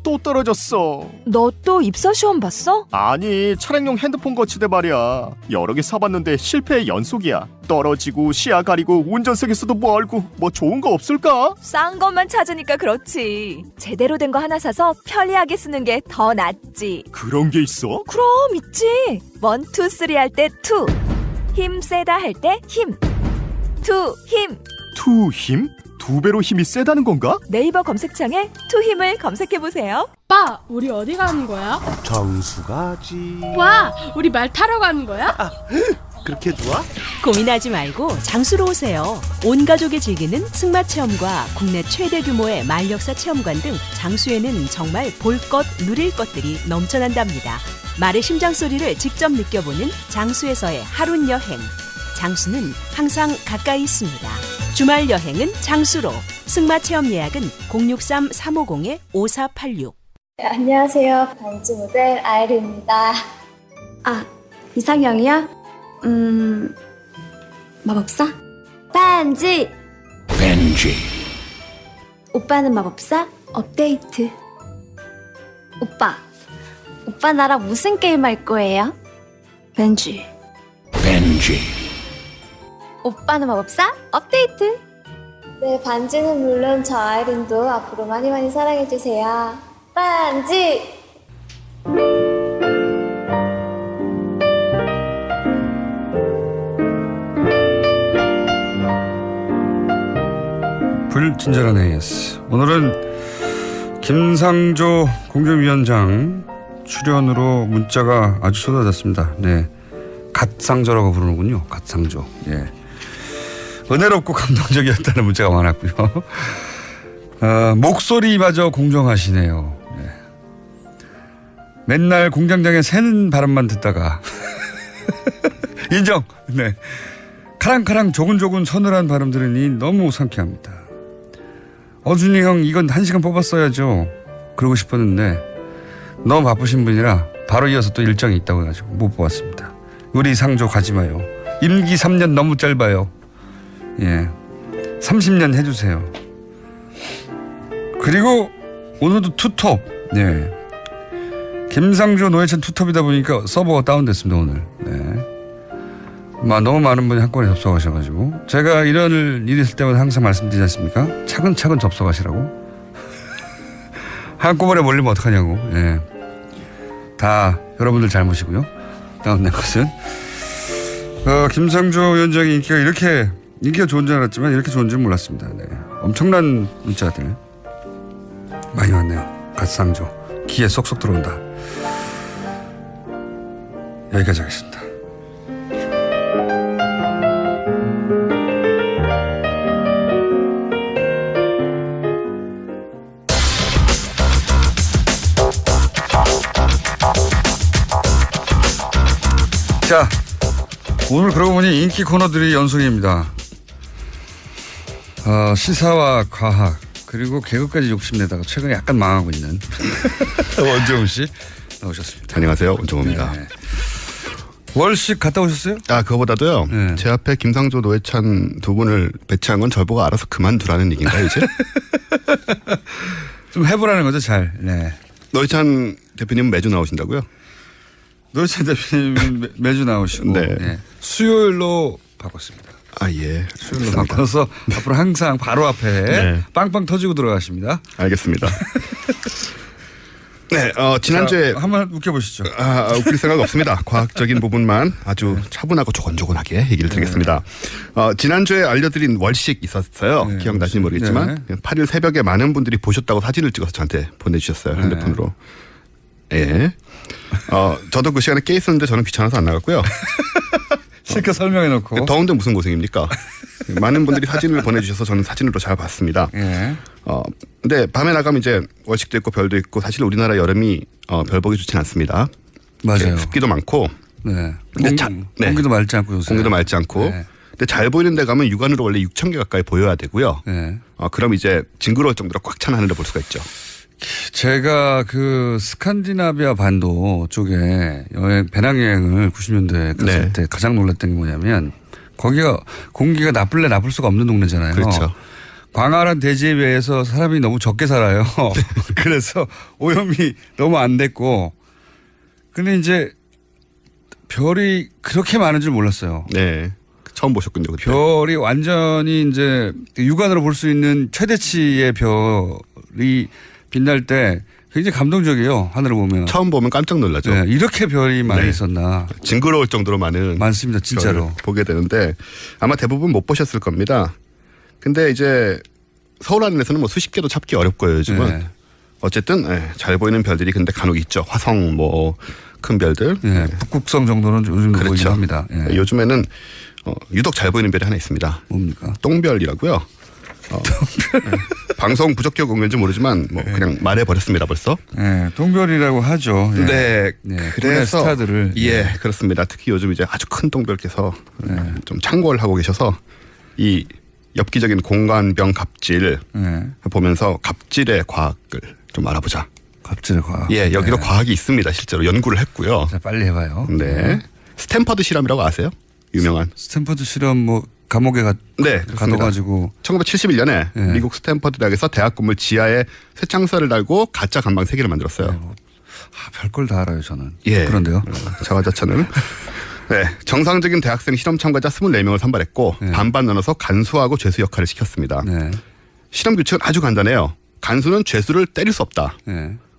또 떨어졌어. 너 또 입사 시험 봤어? 아니, 차량용 핸드폰 거치대 말이야. 여러 개 사봤는데 실패의 연속이야. 떨어지고 시야 가리고 운전석에서도 멀고 뭐 좋은 거 없을까? 싼 것만 찾으니까 그렇지. 제대로 된 거 하나 사서 편리하게 쓰는 게 더 낫지. 그런 게 있어? 그럼 있지. 1, 2, 3 할 때 2. 힘 세다 할 때 힘. 2 힘. 투 힘? 2배로 힘이 세다는 건가? 네이버 검색창에 2 힘을 검색해 보세요. 오빠, 우리 어디 가는 거야? 정수 가지. 와, 우리 말 타러 가는 거야? 그렇게 좋아? 고민하지 말고 장수로 오세요. 온 가족이 즐기는 승마 체험과 국내 최대 규모의 말역사 체험관 등 장수에는 정말 볼 것, 누릴 것들이 넘쳐난답니다. 말의 심장 소리를 직접 느껴보는 장수에서의 하룬 여행. 장수는 항상 가까이 있습니다. 주말 여행은 장수로. 승마 체험 예약은 063-350-5486. 네, 안녕하세요. 반지 모델 아이리입니다. 아, 이상형이요? 마법사? 반지! 벤지. 오빠는 마법사? 업데이트. 오빠 나랑 무슨 게임 할 거예요? 벤지. 오빠는 마법사? 업데이트. 네, 반지는 물론 저 아이린도 앞으로 많이 사랑해주세요. 반지! 불친절한 AS. 오늘은 김상조 공정위원장 출연으로 문자가 아주 쏟아졌습니다. 네, 갓상조라고 부르는군요. 갓상조. 예. 은혜롭고 감동적이었다는 문자가 많았고요. 목소리마저 공정하시네요. 네. 맨날 공장장에 새는 바람만 듣다가 인정. 네. 카랑카랑 조근조근 서늘한 바람 들으니 너무 상쾌합니다. 어준이 형 이건 1시간 뽑았어야죠. 그러고 싶었는데 너무 바쁘신 분이라 바로 이어서 또 일정이 있다고 해가지고 못 뽑았습니다. 우리 상조 가지 마요. 임기 3년 너무 짧아요. 예, 30년 해주세요. 그리고 오늘도 투톱. 네, 김상조 노회찬 투톱이다 보니까 서버가 다운됐습니다 오늘. 네, 너무 많은 분이 한꺼번에 접속하셔가지고 제가 이런 일이 있을 때마다 항상 말씀드리지 않습니까? 차근차근 접속하시라고. 한꺼번에 몰리면 어떡하냐고. 예, 다 여러분들 잘못이고요. 다운된 것은 김상조 위원장의 인기가 좋은 줄 알았지만 이렇게 좋은 줄 몰랐습니다. 네. 엄청난 문자들 많이 왔네요. 갓상조 귀에 쏙쏙 들어온다. 여기까지 하겠습니다. 자, 오늘 그러고 보니 인기 코너들이 연속입니다. 시사와 과학 그리고 개그까지 욕심내다가 최근에 약간 망하고 있는 원정우 씨 나오셨습니다. 안녕하세요, 원정우입니다. 네. 월식 갔다 오셨어요? 그거보다도요. 네. 제 앞에 김상조, 노회찬 두 분을 배치한 건 저를 보고 알아서 그만두라는 얘기인가요, 이제? 좀 해보라는 거죠, 잘. 네. 노회찬 대표님은 매주 나오신다고요? 노회찬 대표님 매주 나오시고 네. 네. 수요일로 바꿨습니다. 예. 수요일로 바꿔서 앞으로 항상 바로 앞에 네. 빵빵 터지고 들어가십니다. 알겠습니다. 네, 지난주에. 한번 웃겨보시죠. 웃길 생각 없습니다. 과학적인 부분만 아주 차분하고 조곤조곤하게 얘기를 드리겠습니다. 지난주에 알려드린 월식 있었어요. 네, 기억나시는지 모르겠지만. 네. 8일 새벽에 많은 분들이 보셨다고 사진을 찍어서 저한테 보내주셨어요. 핸드폰으로. 예. 저도 그 시간에 깨 있었는데 저는 귀찮아서 안 나갔고요. 실컷 설명해놓고. 더운데 무슨 고생입니까? 많은 분들이 사진을 보내주셔서 저는 사진으로 잘 봤습니다. 예. 근데 밤에 나가면 이제 월식도 있고 별도 있고 사실 우리나라 여름이 별 보기 좋진 않습니다. 맞아요. 습기도 많고. 네. 근데 공기도 맑지 않고 요새. 공기도 맑지 않고. 네. 근데 잘 보이는 데 가면 육안으로 원래 6,000개 가까이 보여야 되고요. 네. 그럼 이제 징그러울 정도로 꽉 찬 하늘을 볼 수가 있죠. 제가 그 스칸디나비아 반도 쪽에 배낭여행을 90년대에 갔을 네. 때 가장 놀랐던 게 뭐냐면 거기가 공기가 나쁠 수가 없는 동네잖아요. 그렇죠. 광활한 대지에 비해서 사람이 너무 적게 살아요. 그래서 오염이 너무 안 됐고. 근데 이제 별이 그렇게 많은 줄 몰랐어요. 네. 처음 보셨군요. 그때. 별이 완전히 이제 육안으로 볼 수 있는 최대치의 별이 빛날 때 굉장히 감동적이에요. 하늘을 보면. 처음 보면 깜짝 놀라죠. 네, 이렇게 별이 많이 네. 있었나. 징그러울 정도로 많습니다. 진짜로. 보게 되는데 아마 대부분 못 보셨을 겁니다. 근데 이제 서울 안에서는 뭐 수십 개도 찾기 어렵고요. 요즘은. 네. 어쨌든 잘 보이는 별들이 근데 간혹 있죠. 화성 뭐 큰 별들. 네, 북극성 정도는 요즘 그렇죠. 보이긴 합니다. 네. 요즘에는 유독 잘 보이는 별이 하나 있습니다. 뭡니까? 똥별이라고요. 방송 부적격 공연인지 모르지만 뭐 그냥 말해버렸습니다 벌써. 네, 동별이라고 하죠. 네. 그래서 스타들을. 예, 그렇습니다. 특히 요즘 이제 아주 큰 똥별께서 좀 창궐 하고 계셔서 이 엽기적인 공간병 갑질 보면서 갑질의 과학을 좀 알아보자. 갑질의 과학. 예, 여기도 과학이 있습니다. 실제로 연구를 했고요. 자, 빨리 해봐요. 네. 스탠퍼드 실험이라고 아세요? 유명한. 스탠퍼드 실험 뭐 감옥에 가둬가지고 1971년에 미국 스탠퍼드 대학에서 대학 건물 지하에 쇠창살을 달고 가짜 간방 3개를 만들었어요. 별걸 다 알아요 저는. 예. 그런데요. 자화자찬을. 네, 정상적인 대학생 실험 참가자 24명을 선발했고 반반 나눠서 간수하고 죄수 역할을 시켰습니다. 실험 규칙은 아주 간단해요. 간수는 죄수를 때릴 수 없다.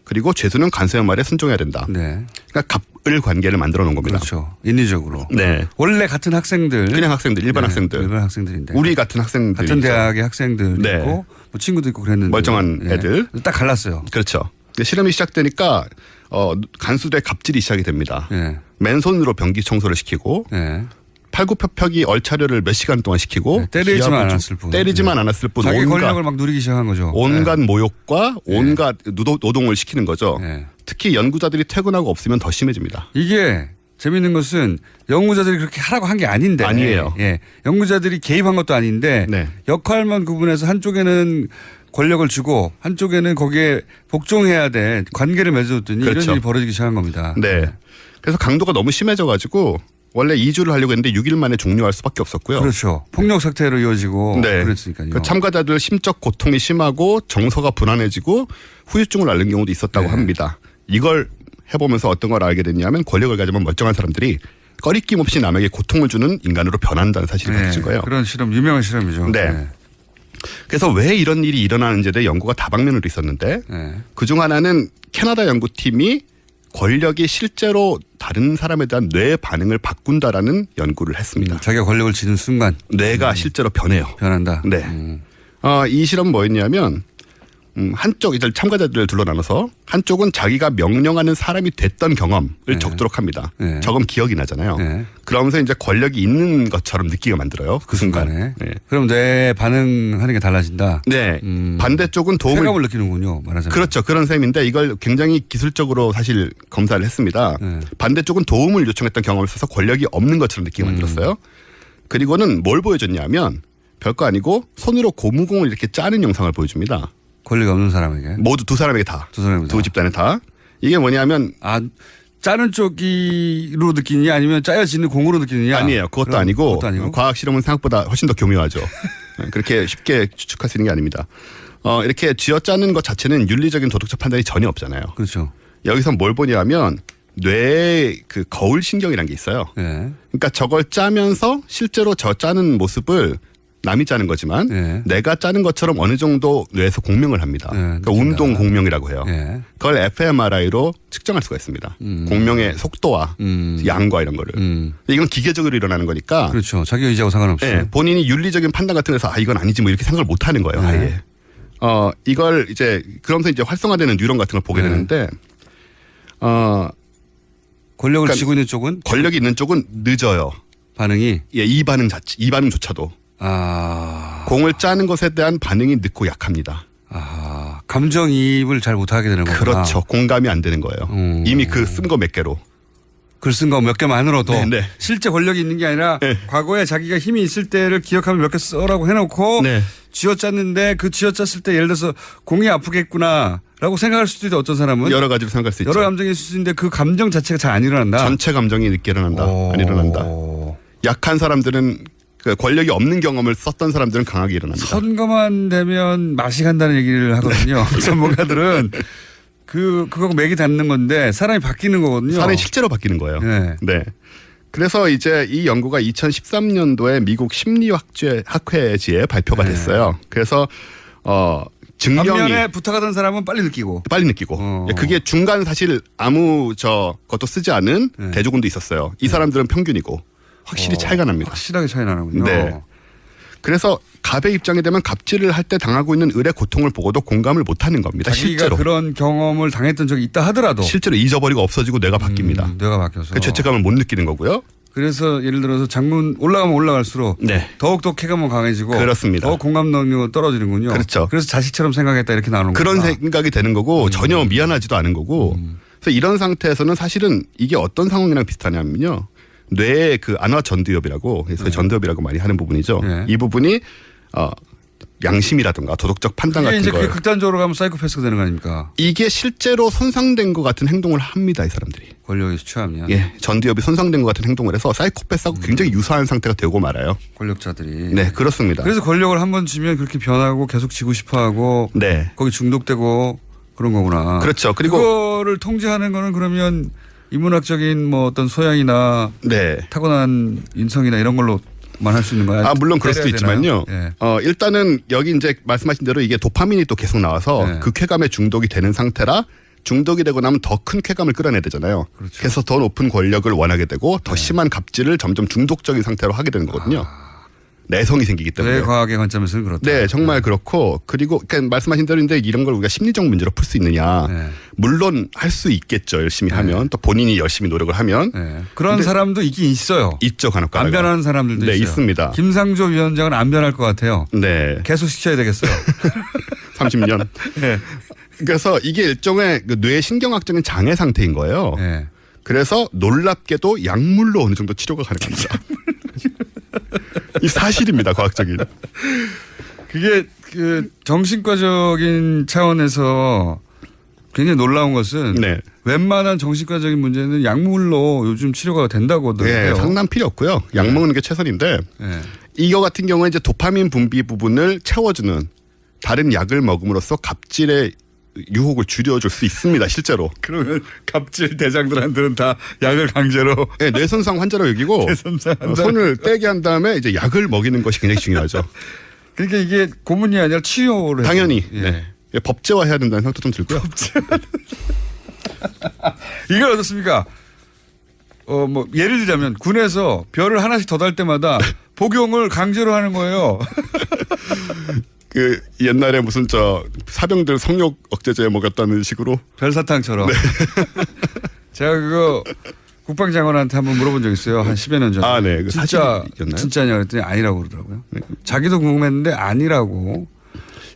그리고 죄수는 간수의 말에 순종해야 된다. 그러니까 갑을 관계를 만들어 놓은 겁니다. 그렇죠. 인위적으로. 네. 원래 같은 학생들. 그냥 학생들, 일반 학생들. 일반 학생들인데. 우리 같은 학생들. 같은 대학의 학생들 있고 뭐 친구도 있고 그랬는데. 멀쩡한 애들. 딱 갈랐어요. 그렇죠. 실험이 시작되니까 간수대 갑질이 시작이 됩니다. 맨손으로 변기 청소를 시키고 팔굽혀펴기 얼차려를 몇 시간 동안 시키고 때리지만 않았을 뿐. 때리지만 않았을 뿐. 자기 권력을 막 누리기 시작한 거죠. 온갖 모욕과 온갖 노동을 시키는 거죠. 특히 연구자들이 퇴근하고 없으면 더 심해집니다. 이게 재밌는 것은 연구자들이 그렇게 하라고 한 게 아닌데. 아니에요. 예. 연구자들이 개입한 것도 아닌데 역할만 구분해서 한쪽에는 권력을 주고 한쪽에는 거기에 복종해야 돼 관계를 맺어줬더니 그렇죠. 이런 일이 벌어지기 시작한 겁니다. 네. 그래서 강도가 너무 심해져가지고 원래 2주를 하려고 했는데 6일 만에 종료할 수밖에 없었고요. 그렇죠. 폭력 사태로 이어지고 그랬으니까요. 그 참가자들 심적 고통이 심하고 정서가 불안해지고 후유증을 앓는 경우도 있었다고 합니다. 이걸 해보면서 어떤 걸 알게 됐냐면 권력을 가지면 멀쩡한 사람들이 꺼리낌 없이 남에게 고통을 주는 인간으로 변한다는 사실이 밝혀진 거예요. 그런 실험 유명한 실험이죠. 네. 그래서 왜 이런 일이 일어나는지에 대해 연구가 다방면으로 있었는데 그중 하나는 캐나다 연구팀이 권력이 실제로 다른 사람에 대한 뇌 반응을 바꾼다라는 연구를 했습니다. 자기가 권력을 쥐는 순간 뇌가 실제로 변해요. 변한다. 네. 이 실험은 뭐였냐면 한쪽 이들 참가자들을 둘러 나눠서 한쪽은 자기가 명령하는 사람이 됐던 경험을 적도록 합니다. 적으면 기억이 나잖아요. 그러면서 이제 권력이 있는 것처럼 느끼게 만들어요. 그 순간에. 그럼 내 반응하는 게 달라진다. 네. 반대쪽은 도움을 쾌감을 느끼는군요. 말하자면. 그렇죠. 그런 셈인데 이걸 굉장히 기술적으로 사실 검사를 했습니다. 반대쪽은 도움을 요청했던 경험을 써서 권력이 없는 것처럼 느끼게 만들었어요. 그리고는 뭘 보여줬냐면 별거 아니고 손으로 고무공을 이렇게 짜는 영상을 보여줍니다. 권력이 없는 사람에게. 모두 두 사람에게 다. 두 집단에 다. 이게 뭐냐면 짜는 쪽으로 느끼느냐 아니면 짜여지는 공으로 느끼느냐. 아니에요. 그것도 아니고 과학 실험은 생각보다 훨씬 더 교묘하죠. 그렇게 쉽게 추측할 수 있는 게 아닙니다. 이렇게 쥐어짜는 것 자체는 윤리적인 도덕적 판단이 전혀 없잖아요. 그렇죠. 여기서 뭘 보냐면 뇌의 그 거울 신경이라는 게 있어요. 그러니까 저걸 짜면서 실제로 저 짜는 모습을 남이 짜는 거지만 내가 짜는 것처럼 어느 정도 뇌에서 공명을 합니다. 그러니까 운동 공명이라고 해요. 그걸 fMRI로 측정할 수가 있습니다. 공명의 속도와 양과 이런 거를. 이건 기계적으로 일어나는 거니까. 그렇죠. 자기 의지하고 상관없이. 본인이 윤리적인 판단 같은 데서 이건 아니지 뭐 이렇게 생각을 못 하는 거예요. 아예. 이걸 이제 그러면서 이제 활성화되는 뉴런 같은 걸 보게 되는데 권력을 쥐고 있는 쪽은? 권력이 있는 쪽은 늦어요. 반응이 예, 이 반응조차도 공을 짜는 것에 대한 반응이 늦고 약합니다. 감정이입을 잘 못하게 되는 거구나. 그렇죠. 공감이 안 되는 거예요. 이미 그 쓴 거 몇 개로. 글 쓴 거 몇 개만으로도 네. 실제 권력이 있는 게 아니라 과거에 자기가 힘이 있을 때를 기억하면 몇 개 써라고 해놓고 쥐어짰는데 그 쥐어짰을 때 예를 들어서 공이 아프겠구나라고 생각할 수도 있다. 어떤 사람은 여러 가지로 생각할 수 있죠. 여러 감정이 있을 수 있는데 그 감정 자체가 잘 안 일어난다. 전체 감정이 늦게 일어난다. 안 일어난다. 약한 사람들은 그 권력이 없는 경험을 썼던 사람들은 강하게 일어납니다. 선거만 되면 맛이 간다는 얘기를 하거든요. 전문가들은 그거하고 맥이 닿는 건데 사람이 바뀌는 거거든요. 사람이 실제로 바뀌는 거예요. 네. 그래서 이제 이 연구가 2013년도에 미국 심리학회지에 발표가 됐어요. 그래서 증명이 반면에 부탁하던 사람은 빨리 느끼고 그게 중간 사실 아무 것도 쓰지 않은 대조군도 있었어요. 이 사람들은 평균이고 확실히 차이가 납니다. 확실하게 차이 나는군요. 네. 그래서 갑의 입장에 되면 갑질을 할 때 당하고 있는 을의 고통을 보고도 공감을 못하는 겁니다. 자기가 실제로 그런 경험을 당했던 적이 있다 하더라도 실제로 잊어버리고 없어지고 뇌가 바뀝니다. 뇌가 바뀌어서 그 죄책감을 못 느끼는 거고요. 그래서 예를 들어서 장문 올라가면 올라갈수록 더욱더 쾌감은 강해지고 그렇습니다. 더 공감 능력은 떨어지는군요. 그렇죠. 그래서 자식처럼 생각했다 이렇게 나오는 그런 거구나. 생각이 되는 거고 전혀 미안하지도 않은 거고 그래서 이런 상태에서는 사실은 이게 어떤 상황이랑 비슷하냐면요. 뇌의 그 안화 전두엽이라고 해서 전두엽이라고 많이 하는 부분이죠. 이 부분이 양심이라든가 도덕적 판단 같은 이제 걸 그게 극단적으로 가면 사이코패스가 되는 거 아닙니까? 이게 실제로 손상된 것 같은 행동을 합니다. 이 사람들이. 권력에 취하면. 예, 전두엽이 손상된 것 같은 행동을 해서 사이코패스하고 굉장히 유사한 상태가 되고 말아요. 권력자들이. 네, 그렇습니다. 그래서 권력을 한번 쥐면 그렇게 변하고 계속 쥐고 싶어하고 거기 중독되고 그런 거구나. 그렇죠. 그리고 그거를 통제하는 거는 그러면 인문학적인 뭐 어떤 소양이나 타고난 인성이나 이런 걸로만 할 수 있는 거야? 물론 그럴 수도 있지만요. 네. 일단은 여기 이제 말씀하신 대로 이게 도파민이 또 계속 나와서 그 쾌감에 중독이 되는 상태라 중독이 되고 나면 더 큰 쾌감을 끌어내야 되잖아요. 그렇죠. 그래서 더 높은 권력을 원하게 되고 더 심한 갑질을 점점 중독적인 상태로 하게 되는 거거든요. 내성이 생기기 때문에. 뇌과학의 관점에서는 그렇다. 네, 정말 그렇고 그리고 그러니까 말씀하신 대로 이제 이런 걸 우리가 심리적 문제로 풀 수 있느냐. 물론 할 수 있겠죠. 열심히 하면 또 본인이 열심히 노력을 하면. 그런 사람도 있긴 있어요. 있죠, 간혹 안 변하는 사람들도 있어요. 있습니다. 김상조 위원장은 안 변할 것 같아요. 네. 계속 시켜야 되겠어요. 30년. 네. 그래서 이게 일종의 그 뇌 신경학적인 장애 상태인 거예요. 그래서 놀랍게도 약물로 어느 정도 치료가 가능합니다. 이 사실입니다, 과학적인. 그게 그 정신과적인 차원에서 굉장히 놀라운 것은 웬만한 정신과적인 문제는 약물로 요즘 치료가 된다고 하더라고요. 상담 필요 없고요. 약 먹는 게 최선인데 이거 같은 경우에 이제 도파민 분비 부분을 채워주는 다른 약을 먹음으로써 갑질의 유혹을 줄여줄 수 있습니다. 실제로. 그러면 갑질 대장들한테는 다 약을 강제로. 네, 뇌손상 환자로 여기고 손을 떼게 한 다음에 이제 약을 먹이는 것이 굉장히 중요하죠. 그러니까 이게 고문이 아니라 치료를. 당연히. 법제화해야 된다는 생각도 좀 들고요. 이걸 어떻습니까? 뭐 예를 들자면 군에서 별을 하나씩 더 달 때마다 복용을 강제로 하는 거예요. 그 옛날에 무슨 사병들 성욕 억제제 먹였다는 식으로 별사탕처럼. 제가 그거 국방장관한테 한번 물어본 적 있어요. 한 10여 년 전에. 네. 진짜냐 그랬더니 아니라고 그러더라고요. 자기도 궁금했는데 아니라고.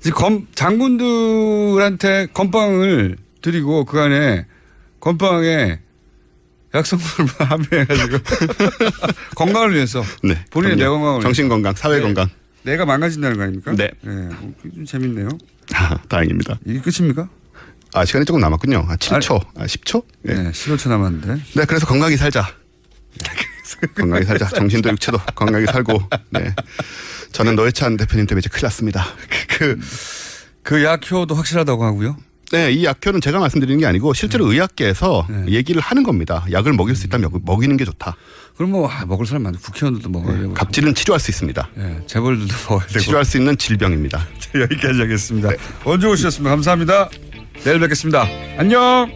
이제 장군들한테 건빵을 드리고 그 안에 건빵에 약성분을 함유해가지고 건강을 위해서 본인의 내 건강을 위해서. 정신건강, 사회건강. 내가 망가진다는 거 아닙니까? 네. 좀 재밌네요. 다행입니다. 이게 끝입니까? 시간이 조금 남았군요. 7초, 10초? 네, 15초 남았는데. 네, 그래서 건강히 살자. 건강히 살자. 정신도 육체도 건강히 살고. 네. 저는 노회찬 대표님 때문에 이제 큰일 났습니다. 그 약효도 확실하다고 하고요. 네, 이 약효는 제가 말씀드리는 게 아니고 실제로 의학계에서 얘기를 하는 겁니다. 약을 먹일 수 있다면 먹이는 게 좋다. 그럼 뭐 먹을 사람 많은데 국회의원들도 먹어야 되고. 갑질은 치료할 수 있습니다. 재벌들도 먹어야 되고. 치료할 수 있는 질병입니다. 여기까지 하겠습니다. 언제 오셨습니까? 감사합니다. 내일 뵙겠습니다. 안녕.